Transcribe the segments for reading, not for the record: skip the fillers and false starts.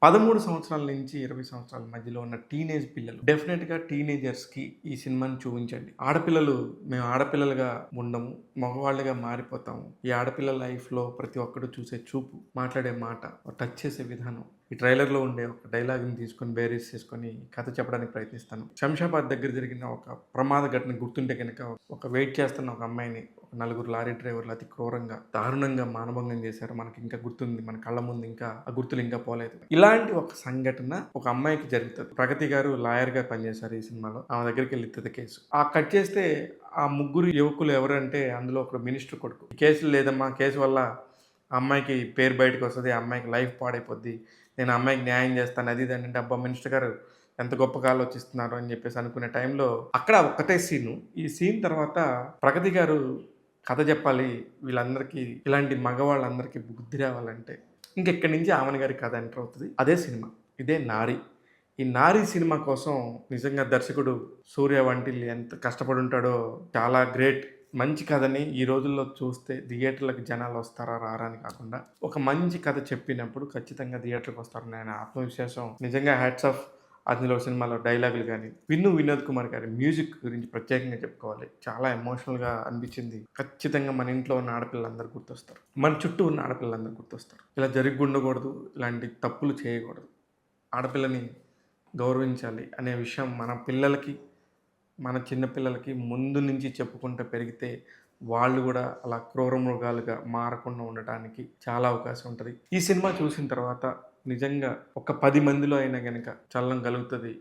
13 సంవత్సరాల నుంచి 20 సంవత్సరాల మధ్యలో ఉన్న టీనేజ్ పిల్లలు డెఫినిట్‌గా టీనేజర్స్‌కి ఈ సినిమాని చూపించండి. ఆడపిల్లలు మేము ఆడపిల్లలుగా ఉండము. మగవాళ్ళుగా మారిపోతాము. ఈ ఆడపిల్లల లైఫ్‌లో ప్రతి ఒక్కడు చూసే చూపు, మాట్లాడే మాట, టచ్ చేసే విధానం. ఈ ట్రైలర్‌లో ఉండే ఒక డైలాగ్‌ని తీసుకొని బేరీస్ చేసుకొని కథ చెప్పడానికి ప్రయత్నిస్తాను. శంషాబాద్ దగ్గర జరిగిన ఒక ప్రమాద ఘటన గుర్తుంటే గనక ఒక వెయిట్ చేస్తున్న ఒక అమ్మాయిని ఒక నలుగురు లారీ డ్రైవర్లు అతి క్రూరంగా, దారుణంగా మానభంగం చేశారు. మనకి ఇంకా గుర్తుంది. మన కళ్ళ ముందు ఇంకా ఆ గుర్తులు ఇంకా పోలేదు. ఇలాంటి ఒక సంఘటన ఒక అమ్మాయికి జరుగుతది. ప్రగతి గారు లాయర్‌గా పనిచేశారు ఈ సినిమాలో. ఆమె దగ్గరికెళ్ళి ఇత్తది కేసు. ఆ కట్ చేస్తే ఆ ముగ్గురు యువకులు ఎవరంటే అందులో ఒకడు మినిస్టర్ కొడుకు. కేసులు లేదమ్మా, కేసు వల్ల ఆ అమ్మాయికి పేరు బయటకొస్తది. ఆ అమ్మాయికి లైఫ్ పాడైపోద్ది. నేను ఆ అమ్మాయికి న్యాయం చేస్తాను. అది ఇది అంటే, అబ్బా! మినిస్టర్ గారు ఎంత గొప్పగా ఆలోచిస్తున్నారు అని చెప్పేసి అనుకునే టైంలో అక్కడ ఒక్కటే సీను. ఈ సీన్ తర్వాత ప్రగతి గారు కథ చెప్పాలి. వీళ్ళందరికీ ఇలాంటి మగవాళ్ళందరికీ బుద్ధి రావాలంటే ఇంకెక్కడి నుంచి ఆమన గారి కథ ఎంటర్ అవుతది. అదే సినిమా. ఇదే 'నారి'. ఈ 'నారి' సినిమా కోసం నిజంగా దర్శకుడు సూర్య వంటిల్లు ఎంత కష్టపడుంటాడో చాలా గ్రేట్. మంచి కథని ఈ రోజుల్లో చూస్తే థియేటర్‌లకి జనాలొస్తారా? రారా? అని కాకుండా ఒక మంచి కథ చెప్పినప్పుడు ఖచ్చితంగా థియేటర్‌కొస్తారని ఆయన ఆత్మవిశ్వాసం నిజంగా హ్యాట్స్ ఆఫ్. అందులో సినిమాలో డైలాగులు గాని, వినోద్ కుమార్ గారి మ్యూజిక్ గురించి ప్రత్యేకంగా చెప్పుకోవాలి. చాలా ఎమోషనల్‌గా అనిపించింది. ఖచ్చితంగా మన ఇంట్లో ఉన్న ఆడపిల్లలందరూ గుర్తొస్తారు. మన చుట్టూ ఉన్న ఆడపిల్లలందరూ గుర్తొస్తారు. ఇలా జరిగి ఉండకూడదు. ఇలాంటి తప్పులు చేయకూడదు. ఆడపిల్లని గౌరవించాలి అనే విషయం మన పిల్లలకి, మన చిన్న పిల్లలకి ముందు నుంచి చెప్పుకుంటూ పెరిగితే వాళ్ళు గూడా అలా క్రూర మృగాలుగా మారకుండా ఉండటానికి చాలా అవకాశం ఉంటది. ఈ సినిమా చూసిన తర్వాత నిజంగా ఒక 10 మందిలో అయినా గనక చలనం కలుగుతది.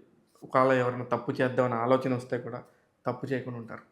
ఒకవేళ ఎవరైనా తప్పు చేద్దామనే ఆలోచన వస్తే కూడా తప్పు చేయకుండా ఉంటారు.